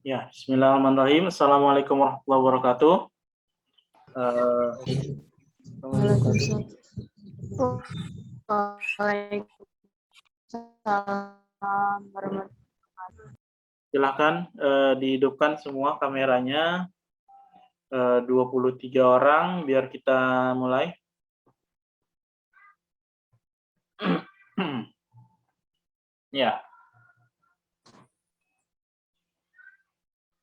Ya, bismillahirrahmanirrahim. Assalamualaikum warahmatullahi wabarakatuh. Waalaikumsalam. Warahmatullahi. Silakan dihidupkan semua kameranya, 23 orang, biar kita mulai. Ya,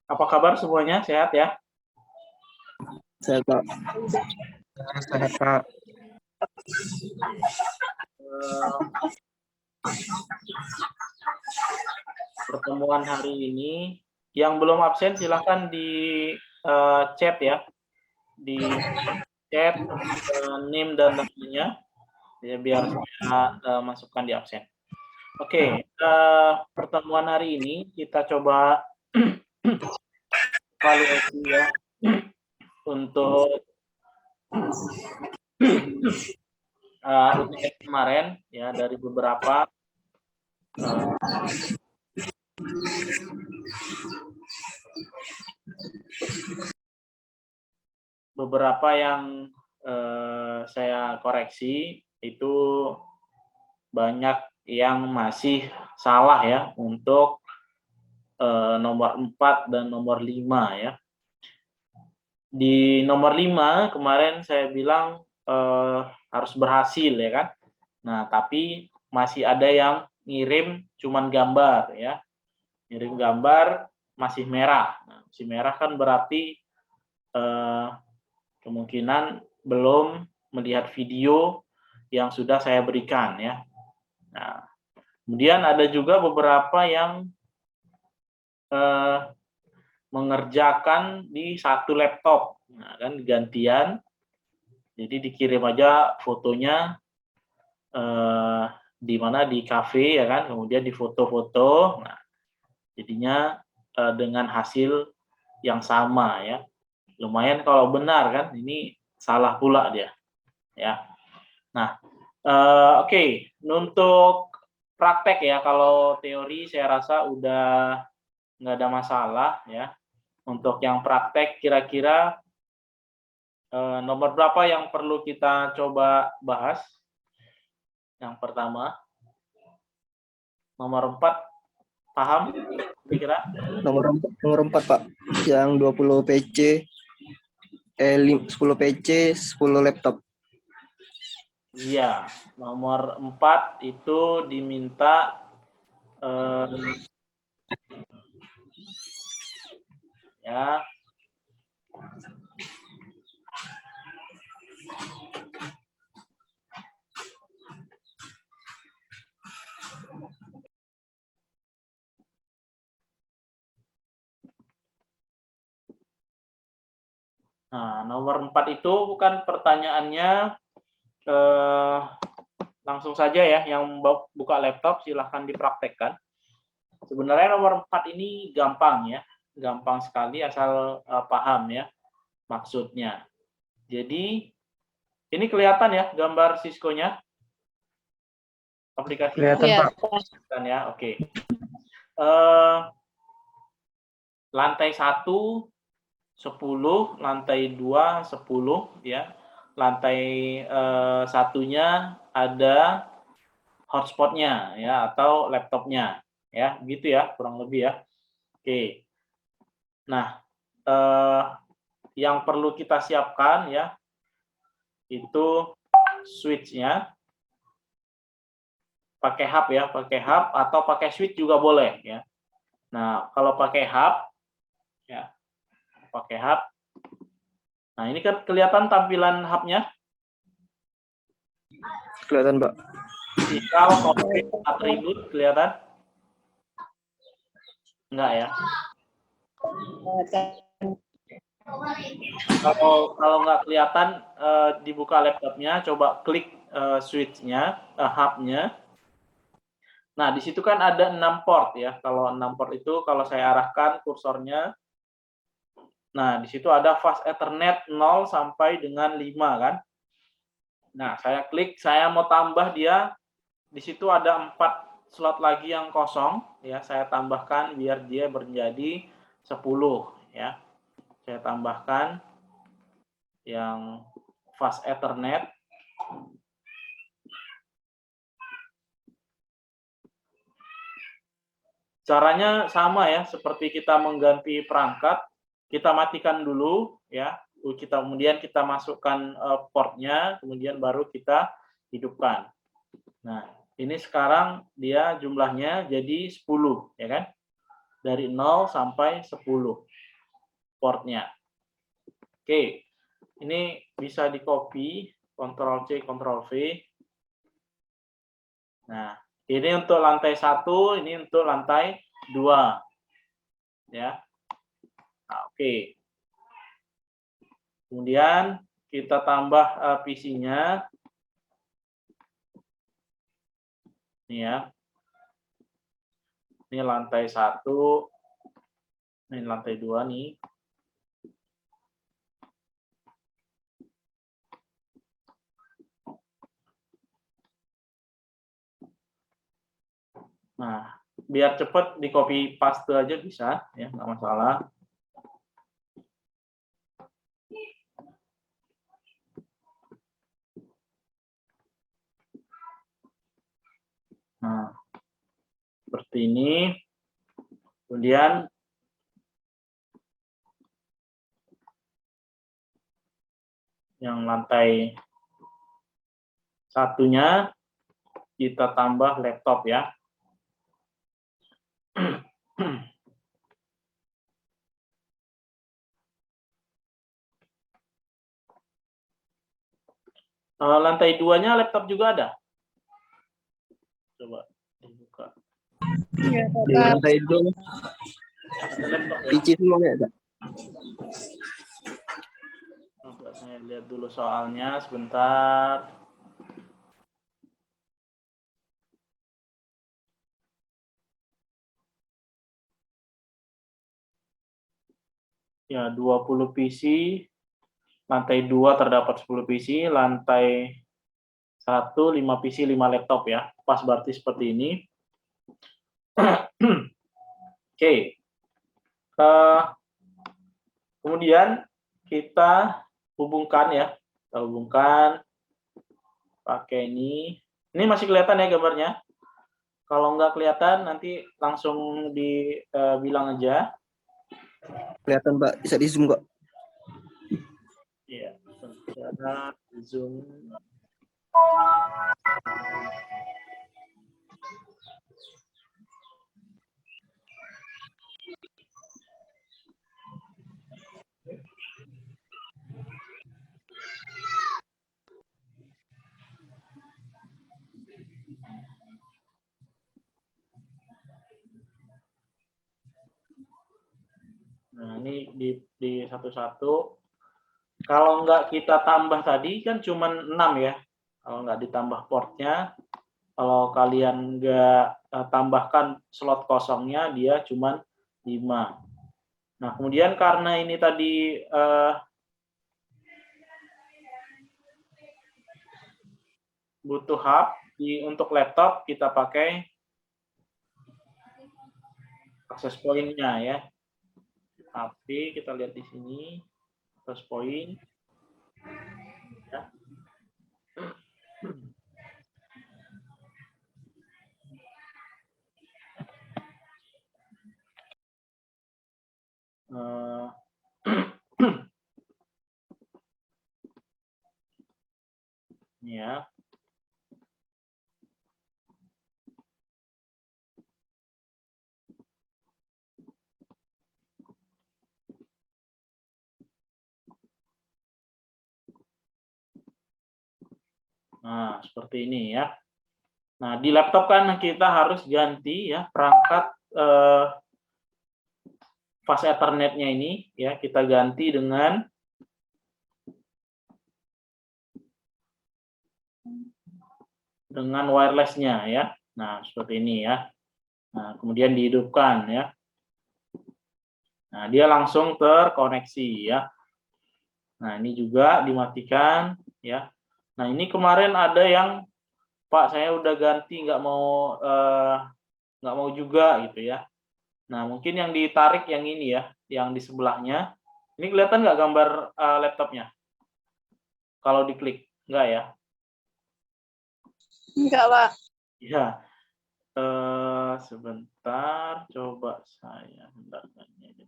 apa kabar semuanya? Sehat ya? Sehat, Pak. Sehat, Pak. Pertemuan hari ini, yang belum absen silahkan di chat ya, di chat NIM dan namanya, ya, biar saya masukkan di absen. Oke, pertemuan hari ini kita coba evaluasi ya untuk UTS kemarin ya, dari beberapa yang saya koreksi itu banyak yang masih salah ya untuk nomor 4 dan nomor 5 ya. Di nomor 5 kemarin saya bilang harus berhasil ya kan. Nah, tapi masih ada yang ngirim cuman gambar ya. Ngirim gambar masih merah. Nah, masih merah kan berarti kemungkinan belum melihat video yang sudah saya berikan ya. Nah, kemudian ada juga beberapa yang mengerjakan di satu laptop. Nah, kan gantian. Jadi dikirim aja fotonya di mana di kafe ya kan, kemudian difoto-foto. Nah, jadinya dengan hasil yang sama ya. Lumayan kalau benar kan, ini salah pula dia ya. Nah, oke, untuk praktek ya, kalau teori saya rasa udah nggak ada masalah ya. Untuk yang praktek kira-kira nomor berapa yang perlu kita coba bahas? Yang pertama, nomor 4, paham kira-kira? Nomor 4, Pak. Yang 20 PC, 10 PC, 10 laptop. Iya, nomor 4 itu diminta ya. Nah, nomor 4 itu bukan pertanyaannya langsung saja ya, yang buka laptop silahkan dipraktekkan. Sebenarnya nomor 4 ini gampang ya, gampang sekali asal paham ya maksudnya. Jadi ini kelihatan ya gambar Cisco-nya, aplikasinya? Kelihatan, Pak. Kelihatan ya, oke. Lantai 1 10, lantai 2 10 ya. Lantai satunya ada hotspotnya ya, atau laptopnya ya, gitu ya kurang lebih ya. Oke. Nah, yang perlu kita siapkan ya itu switch-nya, pakai hub ya, pakai hub atau pakai switch juga boleh ya. Nah, kalau pakai hub ya, pakai hub. Nah, ini kan kelihatan tampilan hub-nya. Kelihatan, Pak. Install, config, atribut kelihatan? Enggak ya? Kalau nggak kelihatan, dibuka laptopnya, coba klik switch-nya, hub-nya. Nah, di situ kan ada 6 port ya. Kalau 6 port itu kalau saya arahkan kursornya, nah di situ ada fast Ethernet 0 sampai dengan 5 kan. Nah, saya klik, saya mau tambah dia, di situ ada 4 slot lagi yang kosong ya, saya tambahkan biar dia menjadi ya. Saya tambahkan yang fast Ethernet. Caranya sama ya, seperti kita mengganti perangkat, kita matikan dulu ya, kemudian kita masukkan portnya, kemudian baru kita hidupkan. Nah, ini sekarang dia jumlahnya jadi 10 ya kan? Dari 0 sampai 10 portnya. Oke. Ini bisa di-copy, Ctrl C, Ctrl V. Nah, ini untuk lantai 1, ini untuk lantai 2. Ya. Nah, oke. Kemudian kita tambah PC-nya. Ini ya. Ini lantai 1. Ini lantai 2 nih. Nah, biar cepat di copy paste aja bisa, ya nggak masalah. Nah, seperti ini. Kemudian yang lantai satunya kita tambah laptop ya. Lantai 2-nya laptop juga ada. Coba dibuka. Iya, Di lantai 2 Ada laptop ya? PC semua nggak ada. Coba saya lihat dulu soalnya sebentar. Ya, 20 PC. Lantai 2 terdapat 10 PC, lantai 1 5 PC, 5 laptop ya. Pas berarti seperti ini. Oke. Kemudian kita hubungkan ya. Kita hubungkan pakai ini. Ini masih kelihatan ya gambarnya? Kalau nggak kelihatan nanti langsung dibilang aja. Kelihatan Pak, bisa di zoom kok. Iya, secara zoom. Nah, ini di satu-satu. Kalau nggak kita tambah tadi kan cuma 6 ya. Kalau nggak ditambah portnya, kalau kalian nggak tambahkan slot kosongnya, dia cuma 5. Nah, kemudian karena ini tadi butuh hub, untuk laptop kita pakai access point-nya ya. Tapi kita lihat di sini, access point. Ya. Ya. Nah, seperti ini ya. Nah, di laptop kan kita harus ganti ya perangkat fast Ethernet-nya ini ya, kita ganti dengan wireless-nya ya. Nah, seperti ini ya. Nah, kemudian dihidupkan ya. Nah, dia langsung terkoneksi ya. Nah, ini juga dimatikan ya. Nah, ini kemarin ada yang Pak saya udah ganti nggak mau juga gitu ya. Nah, mungkin yang ditarik yang ini ya, yang di sebelahnya. Ini kelihatan nggak gambar laptopnya? Kalau diklik, nggak ya? Enggak, Pak. Ya, sebentar, coba saya hendaknya ini.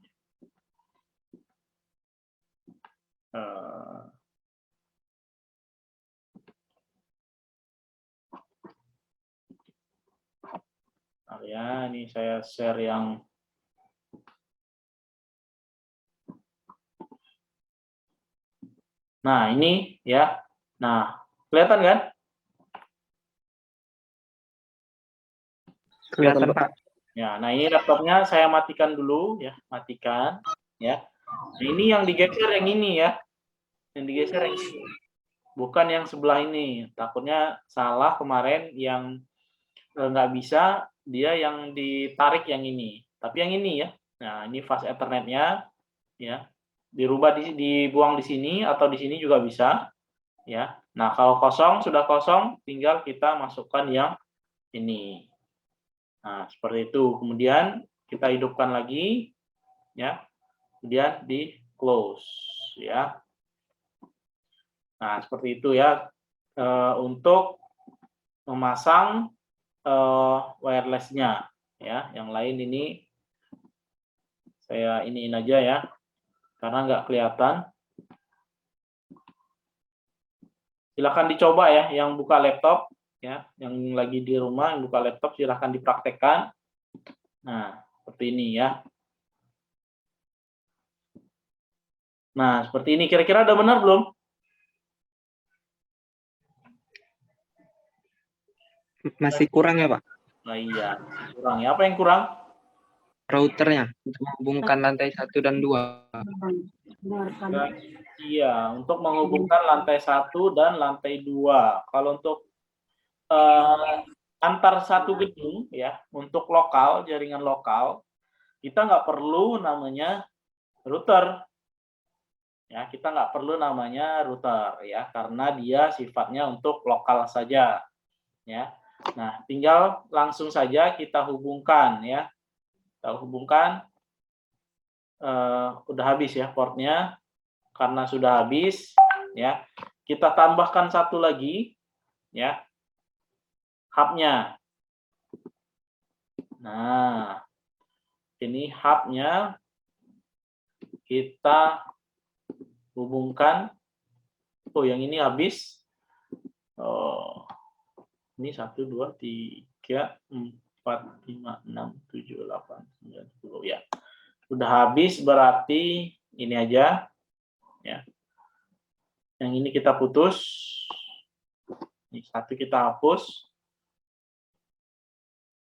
Ya, ini saya share yang nah, ini ya. Nah, kelihatan kan? Kelihatan, Pak. Ya, nah ini laptopnya saya matikan dulu ya, matikan ya. Nah, ini yang digeser yang ini ya. Yang digeser yang ini. Bukan yang sebelah ini. Takutnya salah kemarin yang nggak bisa, dia yang ditarik yang ini. Tapi yang ini ya. Nah, ini fast Ethernet-nya ya. Dirubah dibuang di sini atau di sini juga bisa ya. Nah, kalau kosong sudah kosong, tinggal kita masukkan yang ini. Nah, seperti itu. Kemudian kita hidupkan lagi ya. Kemudian di close ya. Nah, seperti itu ya. Untuk memasang wireless-nya ya. Yang lain ini saya iniin aja ya. Karena nggak kelihatan. Silakan dicoba ya yang buka laptop ya, yang lagi di rumah yang buka laptop silakan dipraktekkan. Nah, seperti ini ya. Nah, seperti ini kira-kira udah benar belum? Masih kurang ya, Pak? Nah, iya, kurang ya. Apa yang kurang? Routernya untuk menghubungkan lantai 1 dan 2. Iya, untuk menghubungkan lantai 1 dan lantai 2. Kalau untuk antar satu gedung ya, untuk lokal, jaringan lokal, kita nggak perlu namanya router. Ya, kita nggak perlu namanya router ya, karena dia sifatnya untuk lokal saja. Ya. Nah, tinggal langsung saja kita hubungkan ya. Kita hubungkan udah habis ya portnya. Karena sudah habis ya. Kita tambahkan satu lagi ya. Hubnya. Nah, ini hubnya kita hubungkan. Oh, yang ini habis. Oh, ini 1, 2, 3, 4, 5, 6, 7, 8, 9, 10 ya. Udah habis berarti ini aja ya. Yang ini kita putus. Ini 1 kita hapus.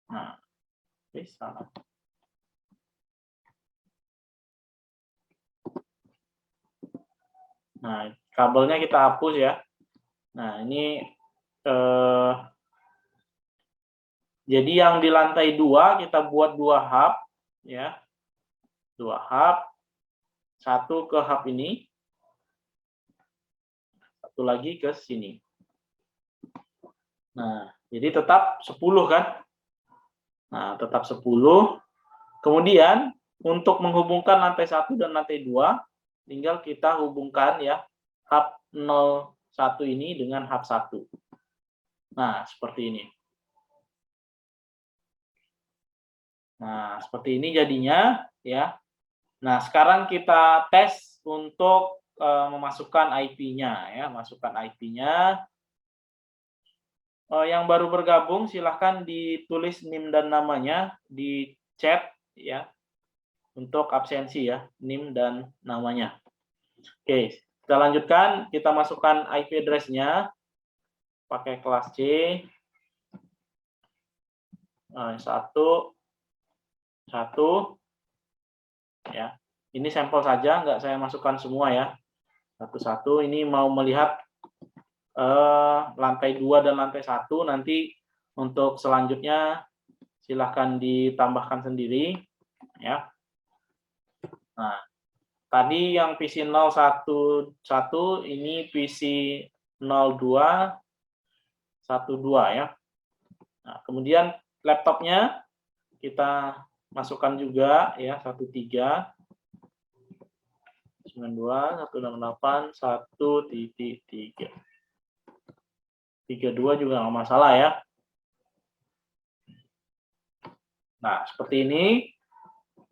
Nah, salah. Nah, kabelnya kita hapus ya. Nah, ini jadi yang di lantai 2 kita buat 2 hub ya. 2 hub. 1 ke hub ini. 1 lagi ke sini. Nah, jadi tetap 10 kan? Nah, tetap 10. Kemudian untuk menghubungkan lantai 1 dan lantai 2 tinggal kita hubungkan ya hub 01 ini dengan hub 1. Nah, seperti ini. Nah, seperti ini jadinya ya. Nah, sekarang kita tes untuk memasukkan IP-nya ya, masukkan IP-nya. Yang baru bergabung silahkan ditulis NIM dan namanya di chat ya. Untuk absensi ya, NIM dan namanya. Oke, kita lanjutkan, kita masukkan IP address-nya pakai kelas C. Nah, 1 ya. Ini sampel saja, nggak saya masukkan semua ya. 1 ini mau melihat lantai 2 dan lantai 1, nanti untuk selanjutnya silahkan ditambahkan sendiri ya. Nah, tadi yang PC 011 ini PC 0212 ya. Nah, kemudian laptopnya kita masukkan juga ya 13 92 168 1.3 32 juga nggak masalah ya. Nah, seperti ini.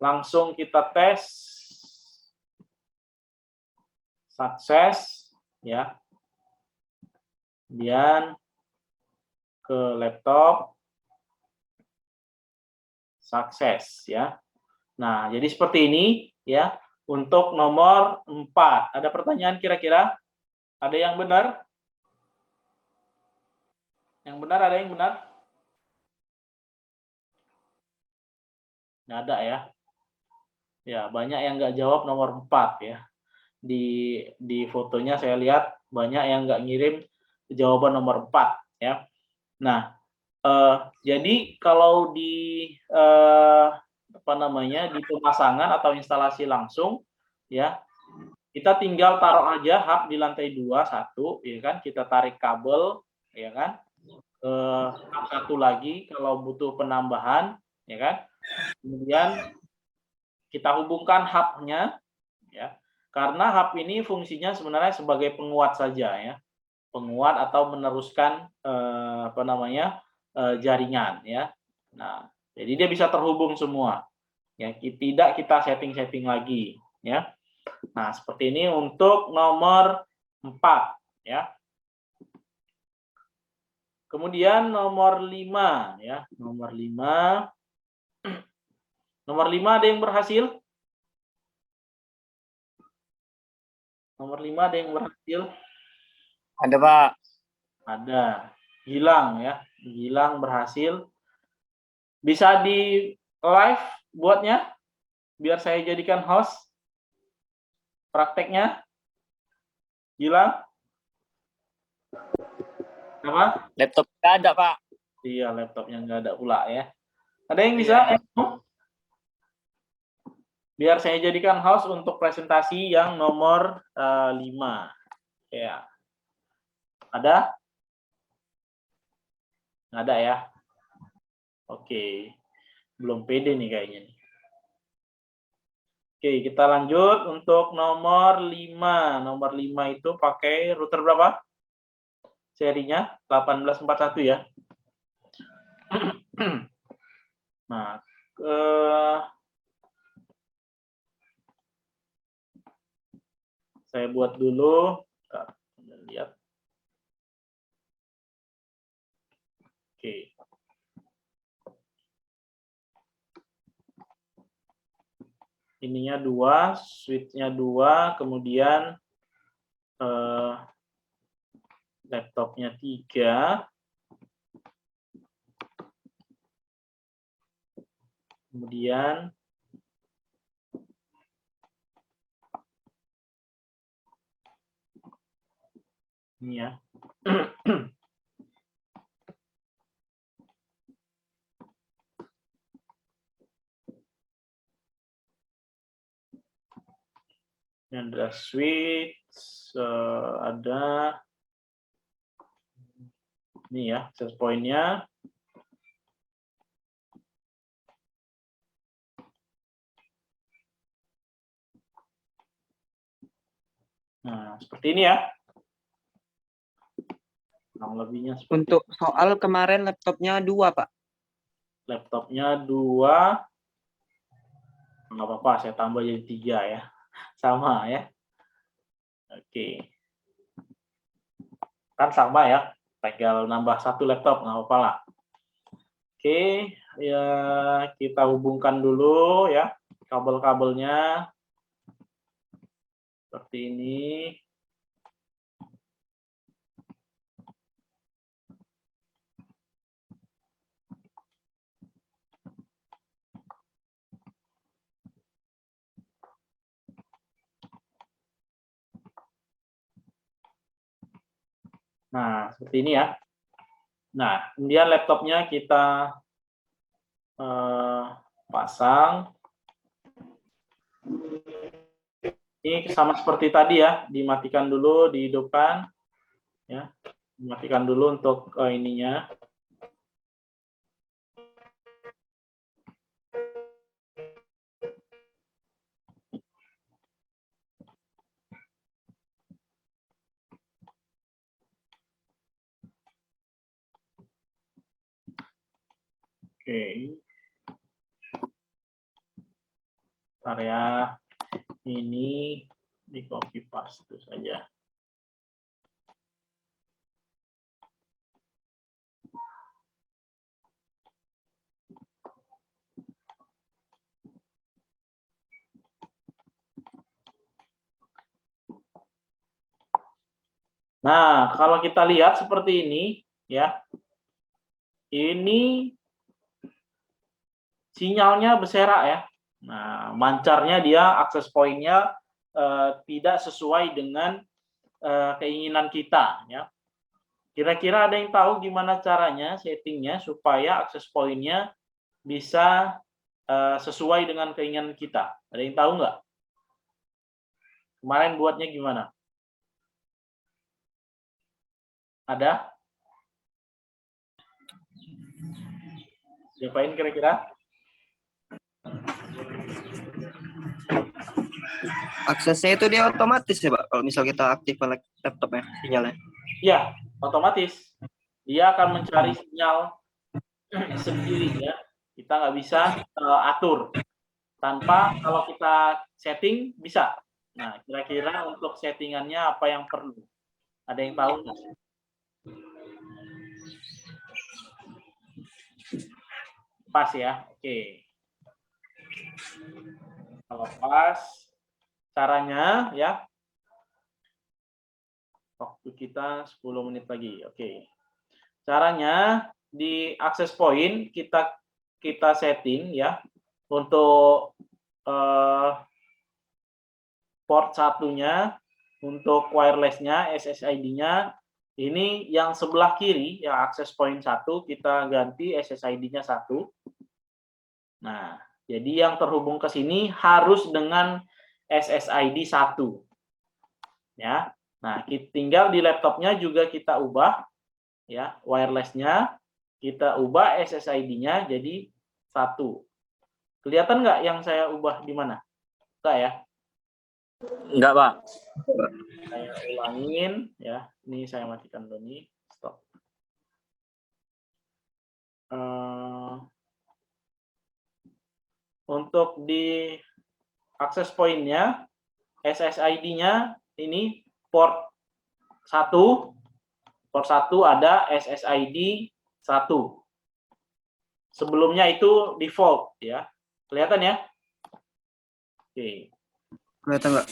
Langsung kita tes. Sukses ya. Kemudian ke laptop. Sukses ya. Nah, jadi seperti ini ya untuk nomor 4. Ada pertanyaan kira-kira? Ada yang benar? Yang benar ada yang benar? Nggak ada ya. Ya, banyak yang nggak jawab nomor 4 ya. Di fotonya saya lihat banyak yang nggak ngirim jawaban nomor 4 ya. Nah, jadi kalau di di pemasangan atau instalasi langsung ya, kita tinggal taruh aja hub di lantai 2 satu ya kan, kita tarik kabel ya kan. Hub satu lagi kalau butuh penambahan ya kan. Kemudian kita hubungkan hub-nya ya. Karena hub ini fungsinya sebenarnya sebagai penguat saja ya. Penguat atau meneruskan jaringan ya. Nah, jadi dia bisa terhubung semua. Ya, tidak kita setting-setting lagi ya. Nah, seperti ini untuk nomor 4 ya. Kemudian nomor 5 ya. Nomor 5. Nomor 5 ada yang berhasil? Nomor 5 ada yang berhasil? Ada, Pak. Ada. Gilang ya. Gilang berhasil. Bisa di live buatnya? Biar saya jadikan host prakteknya. Gilang? Apa? Laptop nggak ada, Pak. Iya, laptopnya nggak ada pula ya. Ada yang bisa? Iya. Biar saya jadikan host untuk presentasi yang nomor 5. Ya. Ada? Nggak ada ya? Oke. Belum pede nih kayaknya. Oke, kita lanjut untuk nomor 5. Nomor 5 itu pakai router berapa? Serinya 1841 ya. Nah, saya buat dulu. Lihat. Oke. Ininya 2, switch-nya 2, kemudian laptopnya 3. Kemudian ini ya. Ini ada switch, ada ini ya, access point-nya. Nah, seperti ini ya. Kurang lebihnya seperti Untuk soal kemarin laptopnya 2, Pak. Laptopnya 2. Nggak apa-apa, saya tambah jadi 3 ya. Sama ya. Oke. Kan sama ya. Tinggal nambah 1 laptop, nggak apa-apa lah. Oke, ya kita hubungkan dulu ya kabel-kabelnya. Seperti ini. Nah, seperti ini ya. Nah, kemudian laptopnya kita pasang. Ini sama seperti tadi ya, dimatikan dulu, dihidupkan. Ya, dimatikan dulu untuk ininya. Oke. Bentar ya. Ini di copy paste saja. Nah, kalau kita lihat seperti ini, ya, ini sinyalnya berserak ya. Nah, mancarnya dia, akses poinnya tidak sesuai dengan keinginan kita, ya. Kira-kira ada yang tahu gimana caranya settingnya supaya akses poinnya bisa sesuai dengan keinginan kita? Ada yang tahu nggak? Kemarin buatnya gimana? Ada? Diapain kira-kira? Aksesnya itu dia otomatis ya, Pak. Kalau misal kita aktifkan laptopnya, sinyalnya. Iya, otomatis. Dia akan mencari sinyal sendiri ya. Kita nggak bisa atur. Tanpa kalau kita setting bisa. Nah, kira-kira untuk settingannya apa yang perlu? Ada yang tahu nggak? Pas ya, oke. Kalau pas, caranya ya, waktu kita 10 menit lagi, oke. Caranya di access point kita setting ya untuk port satunya, untuk wireless-nya, SSID-nya ini yang sebelah kiri, yang access point 1 kita ganti SSID-nya 1. Nah, jadi yang terhubung ke sini harus dengan SSID 1. Ya. Nah, tinggal di laptopnya juga kita ubah ya, wireless-nya kita ubah SSID-nya jadi 1. Kelihatan nggak yang saya ubah di mana? Enggak ya? Enggak, Pak. Saya ulangin ya. Ini saya matikan dulu nih. Stop. Untuk di access point-nya, SSID-nya ini port 1. Port 1 ada SSID 1. Sebelumnya itu default ya. Kelihatan ya? Oke. Kelihatan nggak?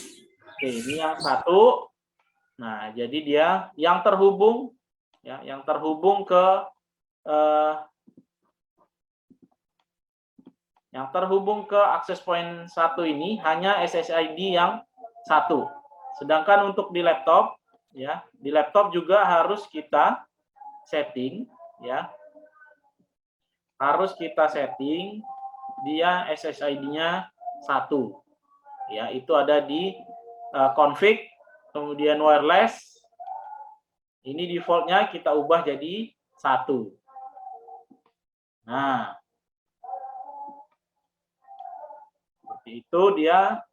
Oke, ini yang 1. Nah, jadi dia yang terhubung ya, yang terhubung ke access point 1 ini hanya SSID yang 1. Sedangkan untuk di laptop ya, di laptop juga harus kita setting ya. Harus kita setting dia SSID-nya 1. Ya, itu ada di config, kemudian wireless. Ini default-nya kita ubah jadi 1. Nah, seperti itu dia.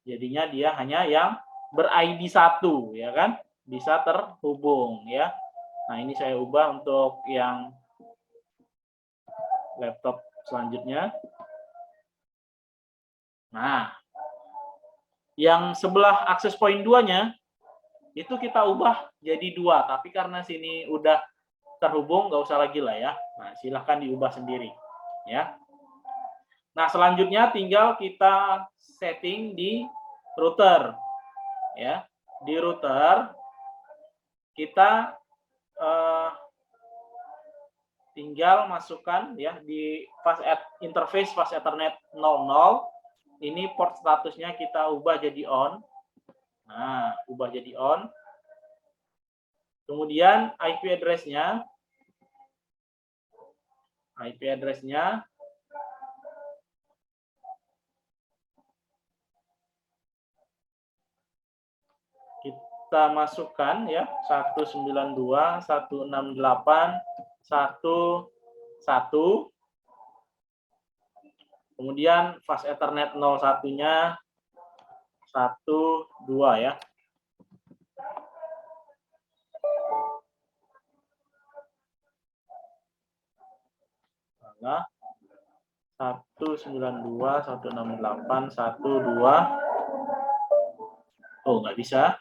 Jadinya dia hanya yang ber-ID 1 ya kan? Bisa terhubung ya. Nah, ini saya ubah untuk yang laptop selanjutnya. Nah, yang sebelah access point 2-nya itu kita ubah jadi 2, tapi karena sini udah terhubung nggak usah lagi lah ya. Nah, silahkan diubah sendiri ya. Nah, selanjutnya tinggal kita setting di router ya. Di router kita tinggal masukkan ya di interface fast Ethernet 00. Ini port statusnya kita ubah jadi on. Nah, ubah jadi on. Kemudian IP address-nya kita masukkan ya 192.168.1.1. Kemudian fast Ethernet 01-nya 1.2 ya. salah. 192, 168, 12. Oh, nggak bisa.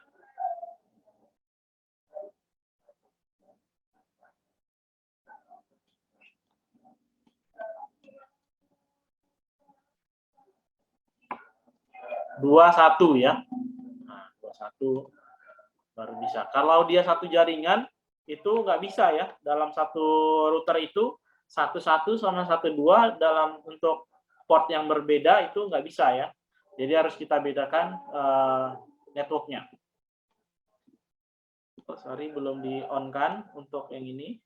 Dua satu ya. Nah, 21 baru bisa. Kalau dia satu jaringan itu nggak bisa ya. Dalam satu router itu 11 sama 12 dalam untuk port yang berbeda itu nggak bisa ya. Jadi harus kita bedakan networknya. Oh, sorry, belum di on kan untuk yang ini.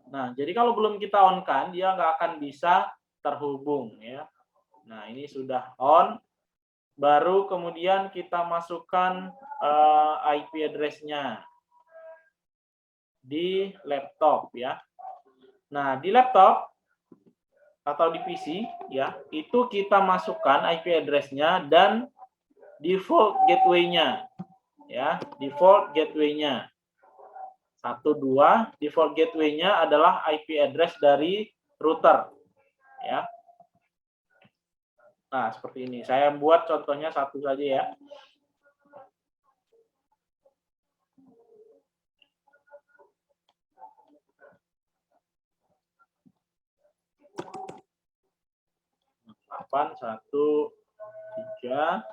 Nah, jadi kalau belum kita on kan, dia nggak akan bisa terhubung ya. Nah, ini sudah on. Baru kemudian kita masukkan IP address-nya di laptop ya. Nah, di laptop atau di PC ya, itu kita masukkan IP address-nya dan default gateway-nya ya, default gateway-nya. 12 default gateway-nya adalah IP address dari router ya. Nah, seperti ini. Saya buat contohnya satu saja ya. Delapan, 1, 3.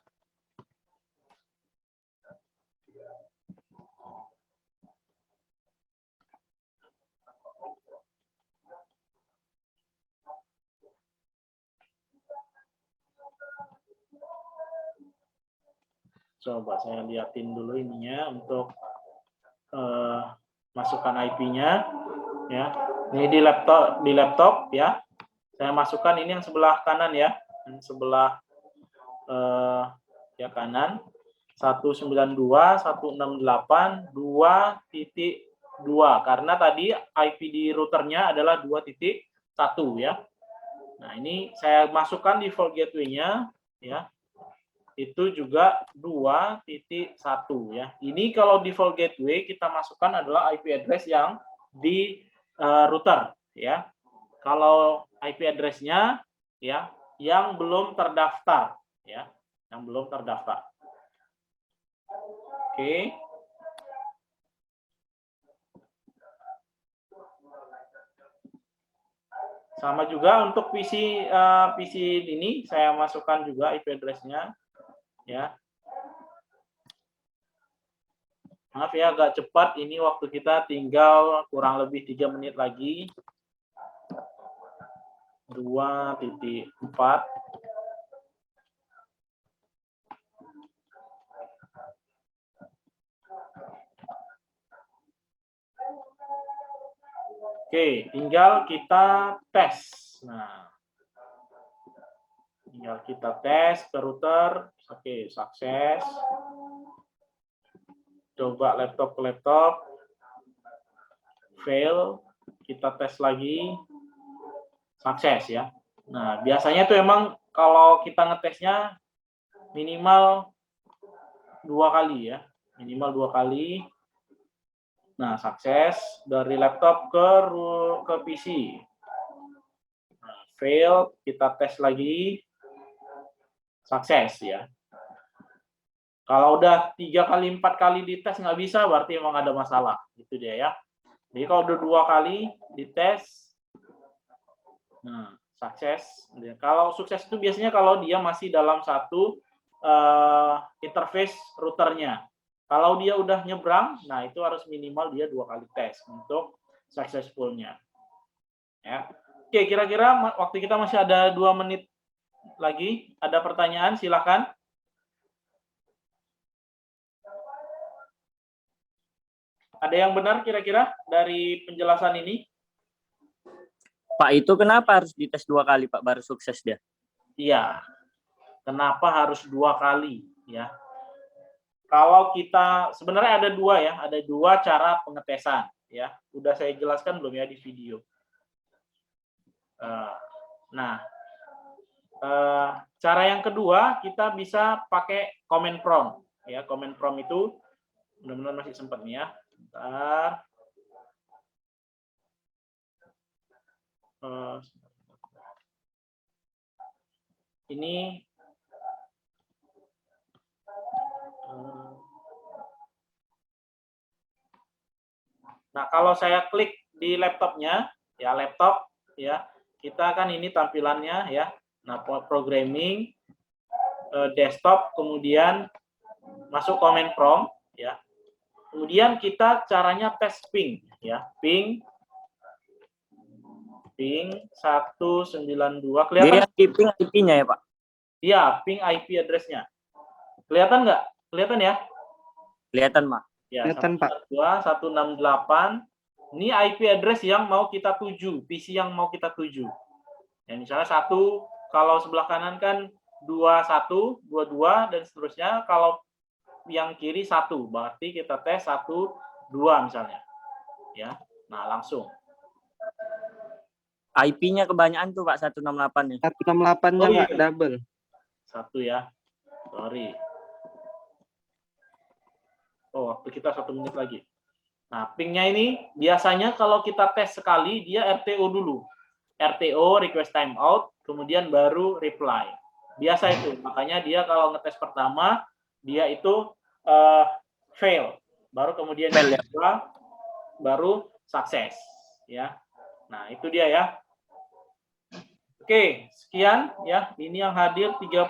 Coba saya liatin dulu ininya untuk masukkan IP-nya ya. Ini di laptop ya. Saya masukkan ini yang sebelah kanan ya. Yang sebelah ya kanan. 192.168.2.2 karena tadi IP di routernya adalah 2.1 ya. Nah, ini saya masukkan default gateway-nya ya. Itu juga 2.1 ya. Ini kalau default gateway kita masukkan adalah IP address yang di router ya. Kalau IP address-nya ya yang belum terdaftar ya, yang belum terdaftar. Oke. Sama juga untuk PC ini saya masukkan juga IP address-nya ya. Maaf ya agak cepat, ini waktu kita tinggal kurang lebih 3 menit lagi. 2.4. Oke, tinggal kita tes. Nah, tinggal kita tes ke router. Oke, sukses. Coba laptop ke laptop. Fail. Kita tes lagi. Sukses ya. Nah, biasanya tuh emang kalau kita ngetesnya minimal 2 kali ya. Minimal 2 kali. Nah, sukses dari laptop ke PC. Nah, fail, kita tes lagi. Sukses ya. Kalau udah 3 kali, 4 kali dites nggak bisa, berarti emang ada masalah. Itu dia ya. Jadi kalau udah 2 kali dites, nah, sukses. Kalau sukses itu biasanya kalau dia masih dalam satu interface routernya. Kalau dia udah nyebrang, nah itu harus minimal dia 2 kali tes untuk successful-nya. Ya. Oke, kira-kira waktu kita masih ada 2 menit lagi. Ada pertanyaan, silakan. Ada yang benar kira-kira dari penjelasan ini? Pak, itu kenapa harus dites 2 kali, Pak, baru sukses dia? Iya. Kenapa harus 2 kali? Ya. Kalau kita sebenarnya ada 2 ya, ada 2 cara pengetesan ya. Udah saya jelaskan belum ya di video. Nah, cara yang kedua kita bisa pakai command prompt ya. Command prompt itu benar-benar masih sempat nih ya. Bentar. ini nah, kalau saya klik di laptopnya, ya laptop, ya kita kan ini tampilannya ya. Nah, programming, desktop, kemudian masuk command prompt, ya. Kemudian kita caranya tes ping, ya, ping 192. Kelihatan? Dia skipping IP-nya ya Pak? Iya, ping IP address-nya. Kelihatan nggak? Kelihatan ya? Kelihatan Pak. Ya, Kelihatan, Pak. 192.168. Ini IP address yang mau kita tuju, PC yang mau kita tuju. Ya, misalnya 1, kalau sebelah kanan kan 21, 22, dan seterusnya. Kalau yang kiri 1, berarti kita tes 1, 2 misalnya. Ya, nah langsung. IP-nya kebanyakan tuh Pak 168-nya. 168-nya Oh, iya. nggak double. 1 ya, sorry. Oh, waktu kita 1 menit lagi. Nah, pingnya ini biasanya kalau kita tes sekali, dia RTO dulu. RTO, request timeout, kemudian baru reply. Biasa itu. Makanya dia kalau ngetes pertama, dia itu fail. Baru kemudian Fail, ya. kedua, baru sukses. Ya. Nah, itu dia ya. Oke, sekian ya. Ini yang hadir 30.